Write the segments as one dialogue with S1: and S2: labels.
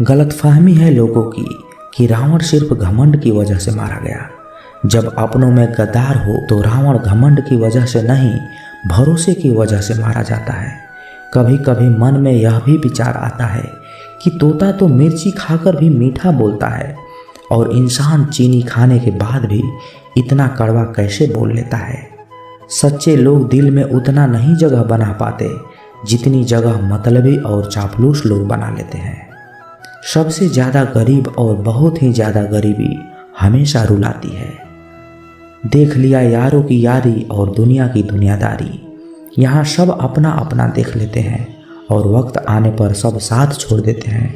S1: गलतफहमी है लोगों की कि रावण सिर्फ घमंड की वजह से मारा गया। जब अपनों में गद्दार हो तो रावण घमंड की वजह से नहीं, भरोसे की वजह से मारा जाता है। कभी कभी मन में यह भी विचार आता है कि तोता तो मिर्ची खाकर भी मीठा बोलता है और इंसान चीनी खाने के बाद भी इतना कड़वा कैसे बोल लेता है। सच्चे लोग दिल में उतना नहीं जगह बना पाते जितनी जगह मतलबी और चापलूस लोग बना लेते हैं। सबसे ज़्यादा गरीब और बहुत ही ज़्यादा गरीबी हमेशा रुलाती है। देख लिया यारों की यारी और दुनिया की दुनियादारी। यहाँ सब अपना अपना देख लेते हैं और वक्त आने पर सब साथ छोड़ देते हैं।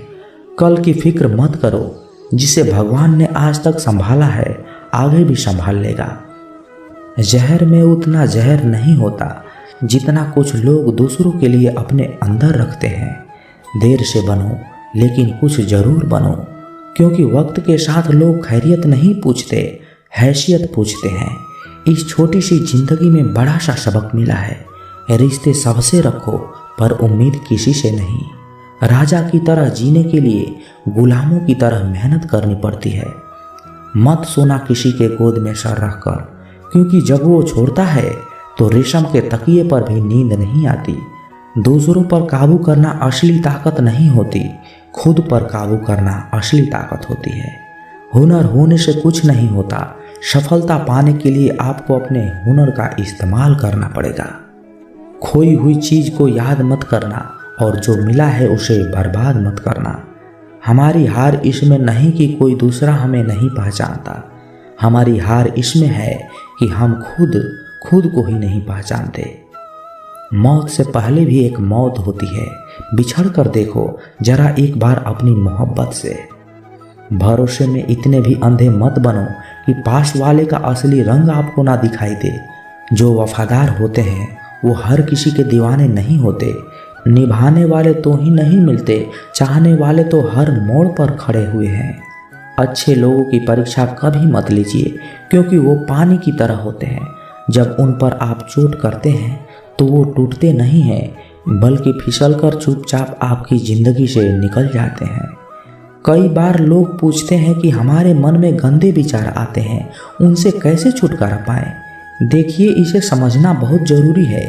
S1: कल की फिक्र मत करो, जिसे भगवान ने आज तक संभाला है आगे भी संभाल लेगा। जहर में उतना जहर नहीं होता जितना कुछ लोग दूसरों के लिए अपने अंदर रखते हैं। देर से बनो लेकिन कुछ जरूर बनो, क्योंकि वक्त के साथ लोग खैरियत नहीं पूछते, हैसियत पूछते हैं। इस छोटी सी जिंदगी में बड़ा सा सबक मिला है। रिश्ते सबसे रखो पर उम्मीद किसी से नहीं। राजा की तरह जीने के लिए गुलामों की तरह मेहनत करनी पड़ती है। मत सोना किसी के गोद में सर रखकर, क्योंकि जब वो छोड़ता है तो रेशम के तकिए पर भी नींद नहीं आती। दूसरों पर काबू करना असली ताकत नहीं होती, खुद पर काबू करना असली ताकत होती है। हुनर होने से कुछ नहीं होता, सफलता पाने के लिए आपको अपने हुनर का इस्तेमाल करना पड़ेगा। खोई हुई चीज को याद मत करना और जो मिला है उसे बर्बाद मत करना। हमारी हार इसमें नहीं कि कोई दूसरा हमें नहीं पहचानता, हमारी हार इसमें है कि हम खुद को ही नहीं पहचानते। मौत से पहले भी एक मौत होती है, बिछड़ कर देखो जरा एक बार अपनी मोहब्बत से। भरोसे में इतने भी अंधे मत बनो कि पास वाले का असली रंग आपको ना दिखाई दे। जो वफादार होते हैं वो हर किसी के दीवाने नहीं होते। निभाने वाले तो ही नहीं मिलते, चाहने वाले तो हर मोड़ पर खड़े हुए हैं। अच्छे लोगों की परीक्षा कभी मत लीजिए, क्योंकि वो पानी की तरह होते हैं। जब उन पर आप चोट करते हैं तो वो टूटते नहीं हैं, बल्कि फिसलकर चुपचाप आपकी ज़िंदगी से निकल जाते हैं। कई बार लोग पूछते हैं कि हमारे मन में गंदे विचार आते हैं, उनसे कैसे छुटकारा पाएं। देखिए, इसे समझना बहुत ज़रूरी है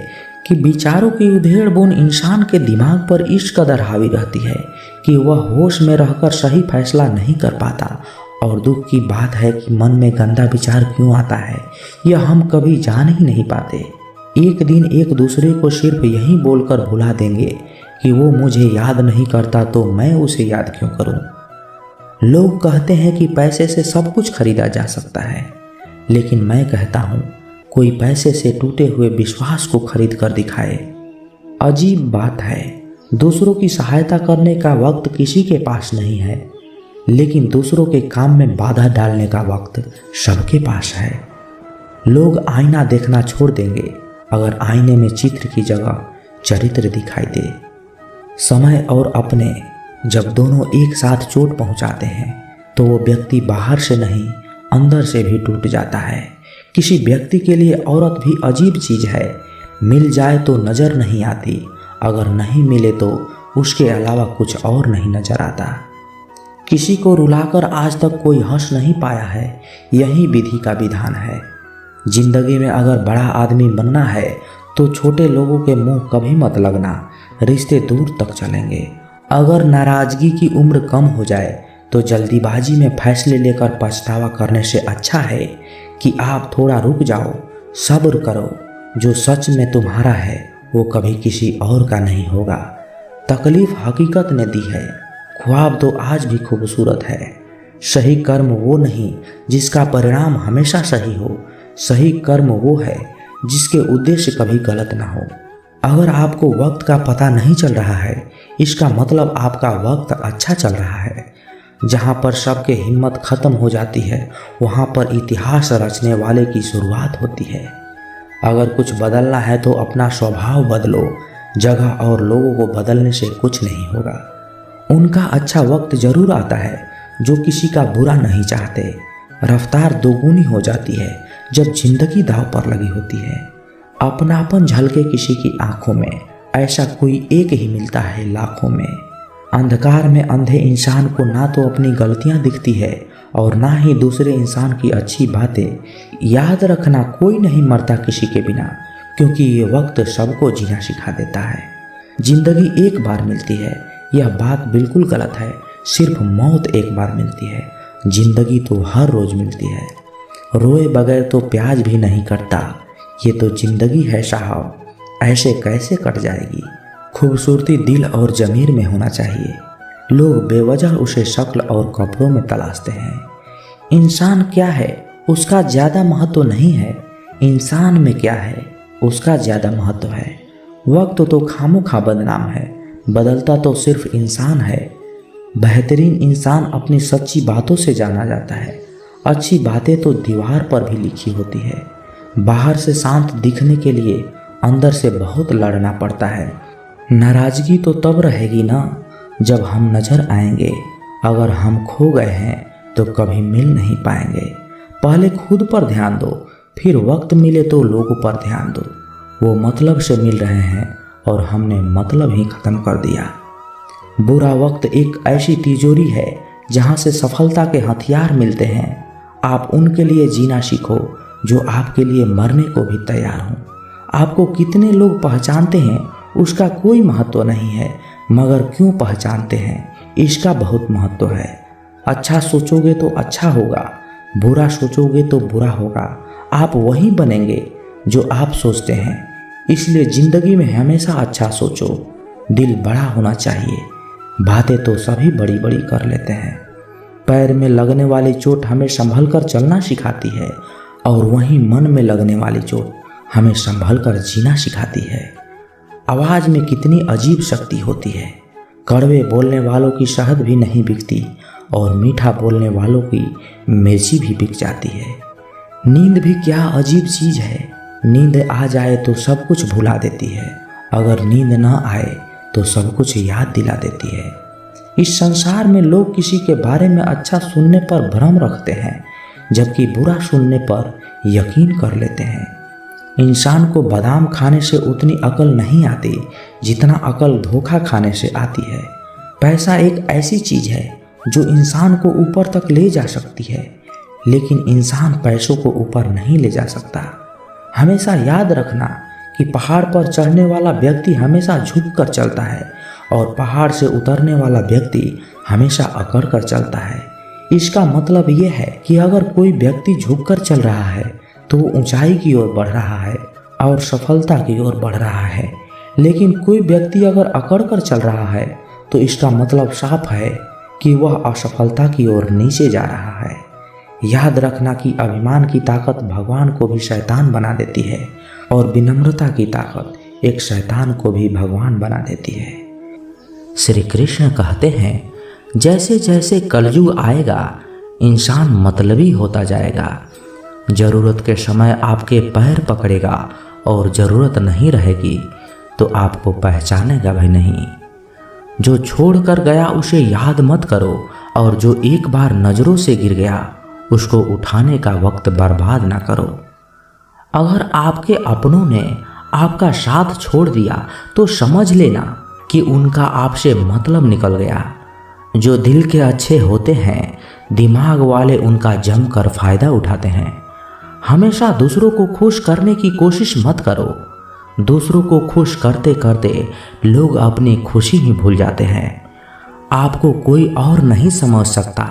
S1: कि विचारों की उधेड़ बुन इंसान के दिमाग पर इस कदर हावी रहती है कि वह होश में रहकर सही फैसला नहीं कर पाता। और दुख की बात है कि मन में गंदा विचार क्यों आता है, यह हम कभी जान ही नहीं पाते। एक दिन एक दूसरे को सिर्फ यही बोलकर भुला देंगे कि वो मुझे याद नहीं करता तो मैं उसे याद क्यों करूं। लोग कहते हैं कि पैसे से सब कुछ खरीदा जा सकता है, लेकिन मैं कहता हूं कोई पैसे से टूटे हुए विश्वास को खरीद कर दिखाए। अजीब बात है, दूसरों की सहायता करने का वक्त किसी के पास नहीं है, लेकिन दूसरों के काम में बाधा डालने का वक्त सबके पास है। लोग आईना देखना छोड़ देंगे अगर आईने में चित्र की जगह चरित्र दिखाई दे। समय और अपने जब दोनों एक साथ चोट पहुंचाते हैं तो वो व्यक्ति बाहर से नहीं अंदर से भी टूट जाता है। किसी व्यक्ति के लिए औरत भी अजीब चीज़ है, मिल जाए तो नज़र नहीं आती, अगर नहीं मिले तो उसके अलावा कुछ और नहीं नजर आता। किसी को रुलाकर आज तक कोई हंस नहीं पाया है, यही विधि का विधान है। जिंदगी में अगर बड़ा आदमी बनना है तो छोटे लोगों के मुंह कभी मत लगना, रिश्ते दूर तक चलेंगे। अगर नाराजगी की उम्र कम हो जाए तो जल्दीबाजी में फैसले लेकर पछतावा करने से अच्छा है कि आप थोड़ा रुक जाओ, सब्र करो। जो सच में तुम्हारा है वो कभी किसी और का नहीं होगा। तकलीफ हकीकत ने दी है, ख्वाब तो आज भी खूबसूरत है। सही कर्म वो नहीं जिसका परिणाम हमेशा सही हो, सही कर्म वो है जिसके उद्देश्य कभी गलत ना हो। अगर आपको वक्त का पता नहीं चल रहा है, इसका मतलब आपका वक्त अच्छा चल रहा है। जहाँ पर सबके हिम्मत खत्म हो जाती है, वहाँ पर इतिहास रचने वाले की शुरुआत होती है। अगर कुछ बदलना है तो अपना स्वभाव बदलो, जगह और लोगों को बदलने से कुछ नहीं होगा। उनका अच्छा वक्त जरूर आता है जो किसी का बुरा नहीं चाहते। रफ्तार दोगुनी हो जाती है जब जिंदगी दांव पर लगी होती है। अपनापन झलके किसी की आंखों में, ऐसा कोई एक ही मिलता है लाखों में। अंधकार में अंधे इंसान को ना तो अपनी गलतियां दिखती है और ना ही दूसरे इंसान की अच्छी बातें। याद रखना, कोई नहीं मरता किसी के बिना, क्योंकि ये वक्त सबको जीना सिखा देता है। जिंदगी एक बार मिलती है, यह बात बिल्कुल गलत है। सिर्फ मौत एक बार मिलती है, जिंदगी तो हर रोज मिलती है। रोए बगैर तो प्याज भी नहीं कटता, ये तो जिंदगी है साहब, ऐसे कैसे कट जाएगी। खूबसूरती दिल और ज़मीर में होना चाहिए, लोग बेवजह उसे शक्ल और कपड़ों में तलाशते हैं। इंसान क्या है उसका ज़्यादा महत्व नहीं है, इंसान में क्या है उसका ज़्यादा महत्व है। वक्त तो खामोखा बदनाम है, बदलता तो सिर्फ इंसान है। बेहतरीन इंसान अपनी सच्ची बातों से जाना जाता है। अच्छी बातें तो दीवार पर भी लिखी होती है। बाहर से शांत दिखने के लिए अंदर से बहुत लड़ना पड़ता है। नाराज़गी तो तब रहेगी ना जब हम नजर आएंगे, अगर हम खो गए हैं तो कभी मिल नहीं पाएंगे। पहले खुद पर ध्यान दो, फिर वक्त मिले तो लोगों पर ध्यान दो। वो मतलब से मिल रहे हैं और हमने मतलब ही ख़त्म कर दिया। बुरा वक्त एक ऐसी तिजोरी है जहाँ से सफलता के हथियार मिलते हैं। आप उनके लिए जीना सीखो जो आपके लिए मरने को भी तैयार हों। आपको कितने लोग पहचानते हैं उसका कोई महत्व नहीं है, मगर क्यों पहचानते हैं इसका बहुत महत्व है। अच्छा सोचोगे तो अच्छा होगा, बुरा सोचोगे तो बुरा होगा। आप वही बनेंगे जो आप सोचते हैं। इसलिए ज़िंदगी में हमेशा अच्छा सोचो। दिल बड़ा होना चाहिए, बातें तो सभी बड़ी बड़ी कर लेते हैं। पैर में लगने वाली चोट हमें संभल कर चलना सिखाती है और वहीं मन में लगने वाली चोट हमें संभल कर जीना सिखाती है। आवाज़ में कितनी अजीब शक्ति होती है। कड़वे बोलने वालों की शहद भी नहीं बिकती और मीठा बोलने वालों की मिर्ची भी बिक जाती है। नींद भी क्या अजीब चीज़ है। नींद आ जाए तो सब कुछ भुला देती है, अगर नींद न आए तो सब कुछ याद दिला देती है। इस संसार में लोग किसी के बारे में अच्छा सुनने पर भ्रम रखते हैं, जबकि बुरा सुनने पर यकीन कर लेते हैं। इंसान को बादाम खाने से उतनी अकल नहीं आती जितना अकल धोखा खाने से आती है। पैसा एक ऐसी चीज़ है जो इंसान को ऊपर तक ले जा सकती है, लेकिन इंसान पैसों को ऊपर नहीं ले जा सकता। हमेशा याद रखना कि पहाड़ पर चढ़ने वाला व्यक्ति हमेशा झुक कर चलता है और पहाड़ से उतरने वाला व्यक्ति हमेशा अकड़ कर चलता है। इसका मतलब ये है कि अगर कोई व्यक्ति झुक कर चल रहा है तो वो ऊंचाई की ओर बढ़ रहा है और सफलता की ओर बढ़ रहा है, लेकिन कोई व्यक्ति अगर अकड़ कर चल रहा है तो इसका मतलब साफ है कि वह असफलता की ओर नीचे जा रहा है। याद रखना कि अभिमान की ताकत भगवान को भी शैतान बना देती है और विनम्रता की ताकत एक शैतान को भी भगवान बना देती है। श्री कृष्ण कहते हैं, जैसे जैसे कलयुग आएगा इंसान मतलबी होता जाएगा। ज़रूरत के समय आपके पैर पकड़ेगा और ज़रूरत नहीं रहेगी तो आपको पहचानेगा भी नहीं। जो छोड़ कर गया उसे याद मत करो और जो एक बार नज़रों से गिर गया उसको उठाने का वक्त बर्बाद ना करो। अगर आपके अपनों ने आपका साथ छोड़ दिया तो समझ लेना कि उनका आपसे मतलब निकल गया। जो दिल के अच्छे होते हैं दिमाग वाले उनका जमकर फ़ायदा उठाते हैं। हमेशा दूसरों को खुश करने की कोशिश मत करो। दूसरों को खुश करते करते लोग अपनी खुशी ही भूल जाते हैं। आपको कोई और नहीं समझ सकता।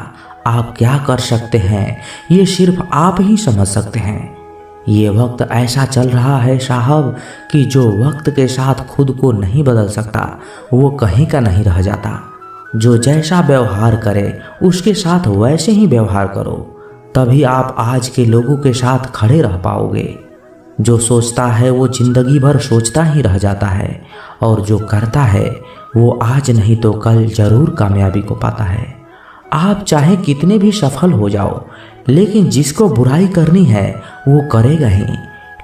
S1: आप क्या कर सकते हैं ये सिर्फ आप ही समझ सकते हैं। ये वक्त ऐसा चल रहा है साहब कि जो वक्त के साथ खुद को नहीं बदल सकता वो कहीं का नहीं रह जाता। जो जैसा व्यवहार करे उसके साथ वैसे ही व्यवहार करो, तभी आप आज के लोगों के साथ खड़े रह पाओगे। जो सोचता है वो जिंदगी भर सोचता ही रह जाता है और जो करता है वो आज नहीं तो कल जरूर कामयाबी को पाता है। आप चाहे कितने भी सफल हो जाओ, लेकिन जिसको बुराई करनी है वो करेगा ही।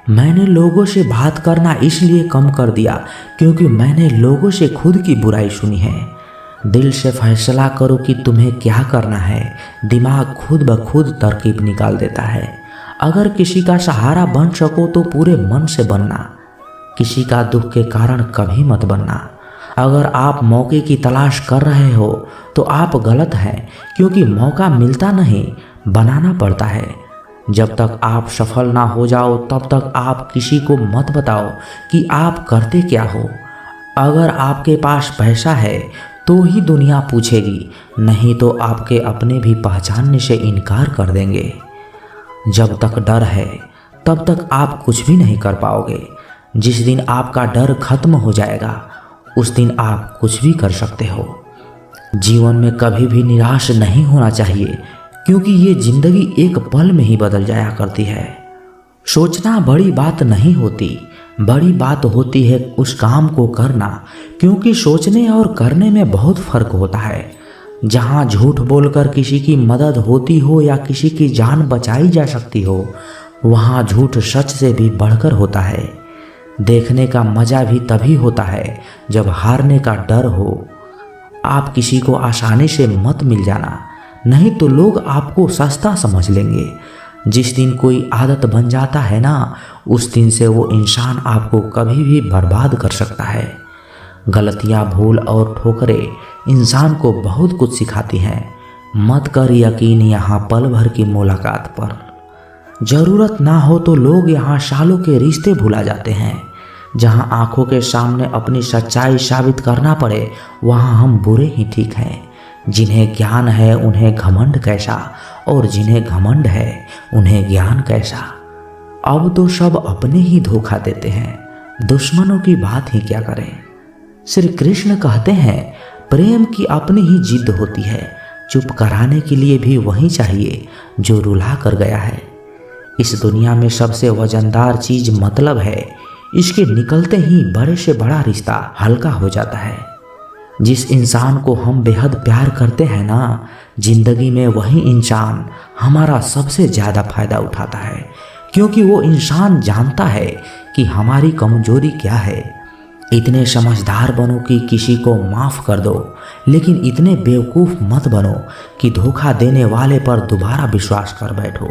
S1: मैंने लोगों से बात करना इसलिए कम कर दिया क्योंकि मैंने लोगों से खुद की बुराई सुनी है। दिल से फैसला करो कि तुम्हें क्या करना है, दिमाग खुद ब खुद तरकीब निकाल देता है। अगर किसी का सहारा बन सको तो पूरे मन से बनना, किसी का दुख के कारण कभी मत बनना। अगर आप मौके की तलाश कर रहे हो तो आप गलत हैं, क्योंकि मौका मिलता नहीं, बनाना पड़ता है। जब तक आप सफल ना हो जाओ तब तक आप किसी को मत बताओ कि आप करते क्या हो। अगर आपके पास पैसा है तो ही दुनिया पूछेगी, नहीं तो आपके अपने भी पहचानने से इनकार कर देंगे। जब तक डर है तब तक आप कुछ भी नहीं कर पाओगे। जिस दिन आपका डर खत्म हो जाएगा उस दिन आप कुछ भी कर सकते हो। जीवन में कभी भी निराश नहीं होना चाहिए, क्योंकि ये जिंदगी एक पल में ही बदल जाया करती है। सोचना बड़ी बात नहीं होती, बड़ी बात होती है उस काम को करना, क्योंकि सोचने और करने में बहुत फर्क होता है। जहाँ झूठ बोलकर किसी की मदद होती हो या किसी की जान बचाई जा सकती हो, वहाँ झूठ सच से भी बढ़कर होता है। देखने का मजा भी तभी होता है जब हारने का डर हो। आप किसी को आसानी से मत मिल जाना, नहीं तो लोग आपको सस्ता समझ लेंगे। जिस दिन कोई आदत बन जाता है ना, उस दिन से वो इंसान आपको कभी भी बर्बाद कर सकता है। गलतियाँ, भूल और ठोकरें इंसान को बहुत कुछ सिखाती हैं। मत कर यकीन यहाँ पल भर की मुलाकात पर। ज़रूरत ना हो तो लोग यहाँ सालों के रिश्ते भुला जाते हैं। जहाँ आंखों के सामने अपनी सच्चाई साबित करना पड़े वहाँ हम बुरे ही ठीक हैं। जिन्हें ज्ञान है उन्हें घमंड कैसा, और जिन्हें घमंड है उन्हें ज्ञान कैसा। अब तो सब अपने ही धोखा देते हैं, दुश्मनों की बात ही क्या करें। श्री कृष्ण कहते हैं प्रेम की अपनी ही जिद होती है, चुप कराने के लिए भी वही चाहिए जो रुला कर गया है। इस दुनिया में सबसे वजनदार चीज मतलब है, इसके निकलते ही बड़े से बड़ा रिश्ता हल्का हो जाता है। जिस इंसान को हम बेहद प्यार करते हैं ना, जिंदगी में वही इंसान हमारा सबसे ज़्यादा फायदा उठाता है, क्योंकि वो इंसान जानता है कि हमारी कमजोरी क्या है। इतने समझदार बनो कि किसी को माफ़ कर दो, लेकिन इतने बेवकूफ़ मत बनो कि धोखा देने वाले पर दोबारा विश्वास कर बैठो।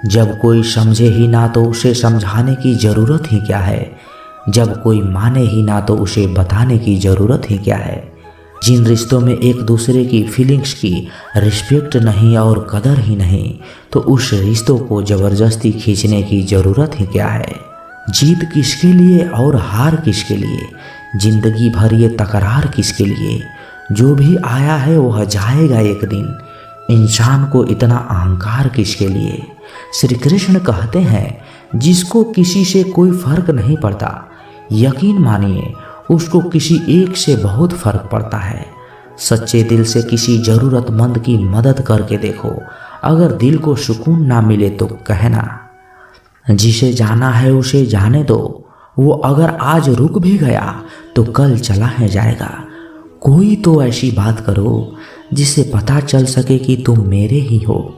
S1: जब कोई समझे ही ना तो उसे समझाने की ज़रूरत ही क्या है। जब कोई माने ही ना तो उसे बताने की ज़रूरत ही क्या है। जिन रिश्तों में एक दूसरे की फीलिंग्स की रिस्पेक्ट नहीं और कदर ही नहीं, तो उस रिश्तों को ज़बरदस्ती खींचने की ज़रूरत ही क्या है। जीत किसके लिए और हार किसके लिए, जिंदगी भर ये तकरार किसके लिए। जो भी आया है वह जाएगा एक दिन, इंसान को इतना अहंकार किसके लिए। श्री कृष्ण कहते हैं जिसको किसी से कोई फर्क नहीं पड़ता, यकीन मानिए उसको किसी एक से बहुत फर्क पड़ता है। सच्चे दिल से किसी ज़रूरतमंद की मदद करके देखो, अगर दिल को सुकून ना मिले तो कहना। जिसे जाना है उसे जाने दो, वो अगर आज रुक भी गया तो कल चला है जाएगा। कोई तो ऐसी बात करो जिससे पता चल सके कि तुम मेरे ही हो।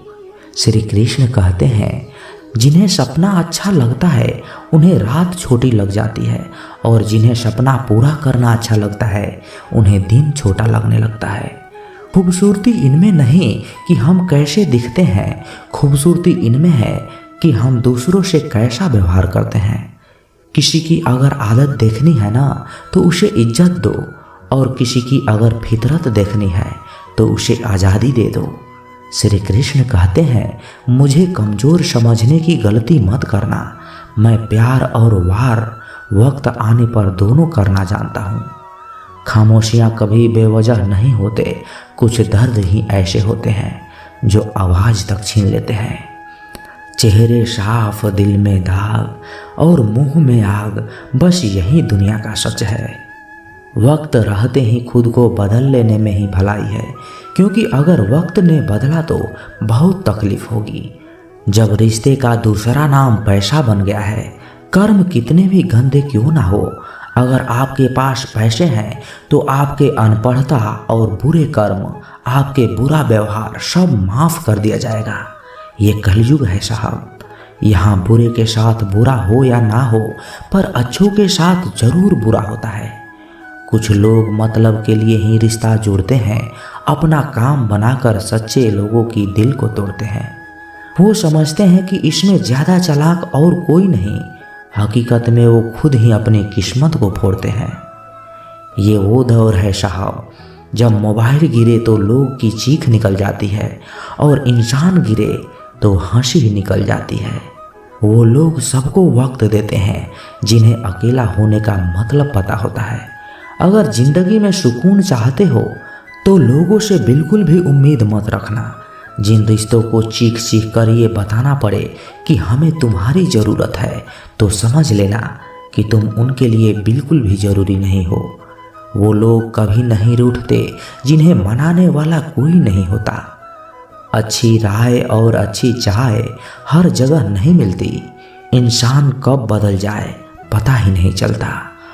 S1: श्री कृष्ण कहते हैं जिन्हें सपना अच्छा लगता है उन्हें रात छोटी लग जाती है, और जिन्हें सपना पूरा करना अच्छा लगता है उन्हें दिन छोटा लगने लगता है। खूबसूरती इनमें नहीं कि हम कैसे दिखते हैं, खूबसूरती इनमें है कि हम दूसरों से कैसा व्यवहार करते हैं। किसी की अगर आदत देखनी है ना तो उसे इज्जत दो, और किसी की अगर फितरत देखनी है तो उसे आज़ादी दे दो। श्री कृष्ण कहते हैं मुझे कमज़ोर समझने की गलती मत करना, मैं प्यार और वार वक्त आने पर दोनों करना जानता हूँ। खामोशियाँ कभी बेवजह नहीं होते, कुछ दर्द ही ऐसे होते हैं जो आवाज़ तक छीन लेते हैं। चेहरे साफ, दिल में दाग और मुंह में आग, बस यही दुनिया का सच है। वक्त रहते ही खुद को बदल लेने में ही भलाई है, क्योंकि अगर वक्त ने बदला तो बहुत तकलीफ होगी। जब रिश्ते का दूसरा नाम पैसा बन गया है, कर्म कितने भी गंदे क्यों ना हो, अगर आपके पास पैसे हैं तो आपके अनपढ़ता और बुरे कर्म, आपके बुरा व्यवहार सब माफ़ कर दिया जाएगा। ये कलयुग है साहब, यहाँ बुरे के साथ बुरा हो या ना हो, पर अच्छों के साथ जरूर बुरा होता है। कुछ लोग मतलब के लिए ही रिश्ता जोड़ते हैं, अपना काम बनाकर सच्चे लोगों की दिल को तोड़ते हैं। वो समझते हैं कि इसमें ज़्यादा चालाक और कोई नहीं, हकीकत में वो खुद ही अपनी किस्मत को फोड़ते हैं। ये वो दौर है साहब जब मोबाइल गिरे तो लोग की चीख निकल जाती है और इंसान गिरे तो हंसी ही निकल जाती है। वो लोग सबको वक्त देते हैं जिन्हें अकेला होने का मतलब पता होता है। अगर जिंदगी में सुकून चाहते हो तो लोगों से बिल्कुल भी उम्मीद मत रखना। जिन रिश्तों को चीख चीख कर ये बताना पड़े कि हमें तुम्हारी ज़रूरत है तो समझ लेना कि तुम उनके लिए बिल्कुल भी ज़रूरी नहीं हो। वो लोग कभी नहीं रूठते जिन्हें मनाने वाला कोई नहीं होता। अच्छी राय और अच्छी चाय हर जगह नहीं मिलती। इंसान कब बदल जाए पता ही नहीं चलता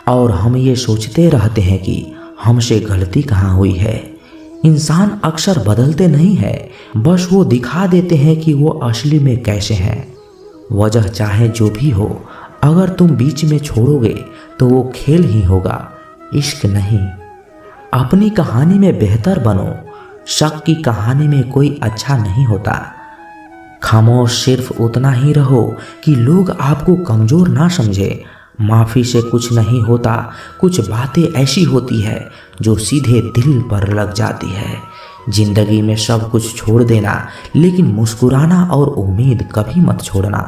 S1: और हम ये सोचते रहते हैं कि हमसे गलती कहाँ हुई है। इंसान अक्सर बदलते नहीं है, बस वो दिखा देते हैं कि वो असली में कैसे हैं। वजह चाहे जो भी हो, अगर तुम बीच में छोड़ोगे तो वो खेल ही होगा, इश्क नहीं। अपनी कहानी में बेहतर बनो। शक की कहानी में कोई अच्छा नहीं होता। खामोश सिर्फ उतना ही रहो कि लोग आपको कमज़ोर ना समझे। माफ़ी से कुछ नहीं होता, कुछ बातें ऐसी होती है जो सीधे दिल पर लग जाती है। जिंदगी में सब कुछ छोड़ देना, लेकिन मुस्कुराना और उम्मीद कभी मत छोड़ना।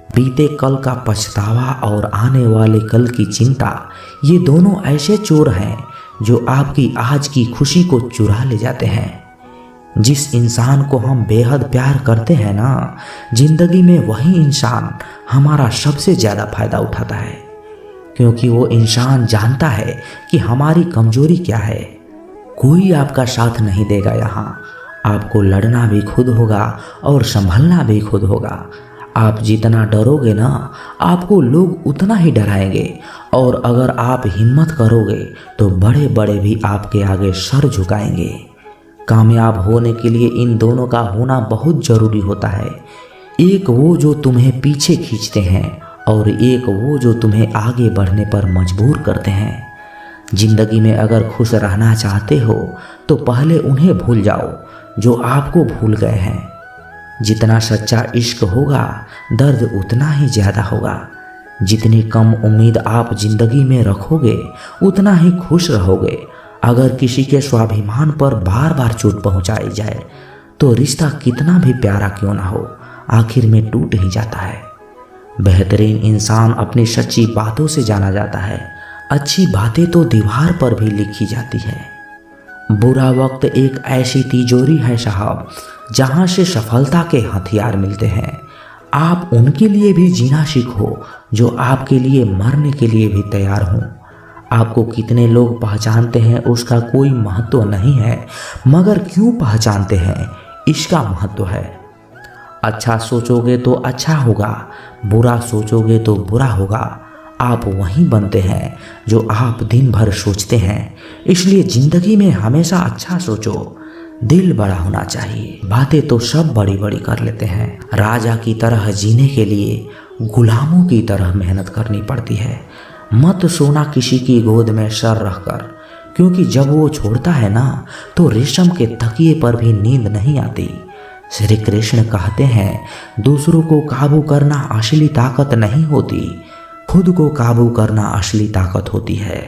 S1: बीते कल का पछतावा और आने वाले कल की चिंता, ये दोनों ऐसे चोर हैं जो आपकी आज की खुशी को चुरा ले जाते हैं। जिस इंसान को हम बेहद प्यार करते हैं ना, जिंदगी में वही इंसान हमारा सबसे ज़्यादा फायदा उठाता है, क्योंकि वो इंसान जानता है कि हमारी कमजोरी क्या है। कोई आपका साथ नहीं देगा यहाँ। आपको लड़ना भी खुद होगा और संभलना भी खुद होगा। आप जितना डरोगे ना, आपको लोग उतना ही डराएंगे, और अगर आप हिम्मत करोगे तो बड़े बड़े भी आपके आगे सर झुकाएंगे। कामयाब होने के लिए इन दोनों का होना बहुत ज़रूरी होता है। एक वो जो तुम्हें पीछे खींचते हैं और एक वो जो तुम्हें आगे बढ़ने पर मजबूर करते हैं। जिंदगी में अगर खुश रहना चाहते हो तो पहले उन्हें भूल जाओ जो आपको भूल गए हैं। जितना सच्चा इश्क होगा, दर्द उतना ही ज़्यादा होगा। जितनी कम उम्मीद आप जिंदगी में रखोगे, उतना ही खुश रहोगे। अगर किसी के स्वाभिमान पर बार बार चोट पहुंचाई जाए तो रिश्ता कितना भी प्यारा क्यों ना हो, आखिर में टूट ही जाता है। बेहतरीन इंसान अपनी सच्ची बातों से जाना जाता है। अच्छी बातें तो दीवार पर भी लिखी जाती है। बुरा वक्त एक ऐसी तिजोरी है साहब, जहां से सफलता के हथियार मिलते हैं। आप उनके लिए भी जीना सीखो जो आपके लिए मरने के लिए भी तैयार हों। आपको कितने लोग पहचानते हैं उसका कोई महत्व नहीं है, मगर क्यों पहचानते हैं इसका महत्व है। अच्छा सोचोगे तो अच्छा होगा, बुरा सोचोगे तो बुरा होगा। आप वही बनते हैं जो आप दिन भर सोचते हैं। इसलिए जिंदगी में हमेशा अच्छा सोचो। दिल बड़ा होना चाहिए। बातें तो सब बड़ी बड़ी कर लेते हैं। राजा की तरह जीने के लिए गुलामों की तरह मेहनत करनी पड़ती है। मत सोना किसी की गोद में सर रखकर, क्योंकि जब वो छोड़ता है ना तो रेशम के तकिए पर भी नींद नहीं आती। श्री कृष्ण कहते हैं, दूसरों को काबू करना असली ताकत नहीं होती, खुद को काबू करना असली ताकत होती है।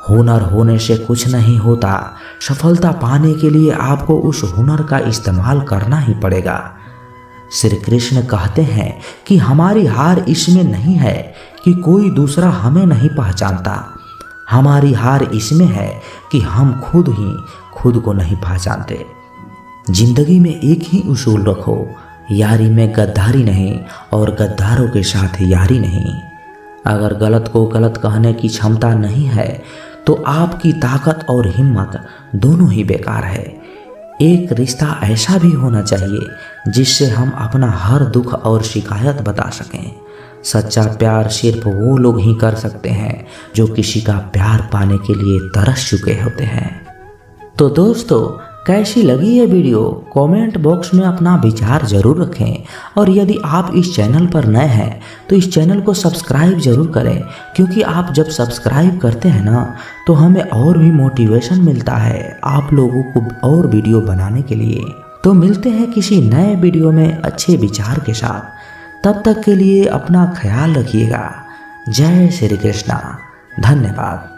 S1: हुनर होने से कुछ नहीं होता, सफलता पाने के लिए आपको उस हुनर का इस्तेमाल करना ही पड़ेगा। श्री कृष्ण कहते हैं कि हमारी हार इसमें नहीं है कि कोई दूसरा हमें नहीं पहचानता, हमारी हार इसमें है कि हम खुद ही खुद को नहीं पहचानते। जिंदगी में एक ही उसूल रखो, यारी में गद्दारी नहीं और गद्दारों के साथ यारी नहीं। अगर गलत को गलत कहने की क्षमता नहीं है तो आपकी ताकत और हिम्मत दोनों ही बेकार है। एक रिश्ता ऐसा भी होना चाहिए जिससे हम अपना हर दुख और शिकायत बता सकें। सच्चा प्यार सिर्फ वो लोग ही कर सकते हैं जो किसी का प्यार पाने के लिए तरस चुके होते हैं। तो दोस्तों, कैसी लगी ये वीडियो कमेंट बॉक्स में अपना विचार ज़रूर रखें, और यदि आप इस चैनल पर नए हैं तो इस चैनल को सब्सक्राइब ज़रूर करें, क्योंकि आप जब सब्सक्राइब करते हैं ना तो हमें और भी मोटिवेशन मिलता है आप लोगों को और वीडियो बनाने के लिए। तो मिलते हैं किसी नए वीडियो में अच्छे विचार के साथ। तब तक के लिए अपना ख्याल रखिएगा। जय श्री कृष्णा। धन्यवाद।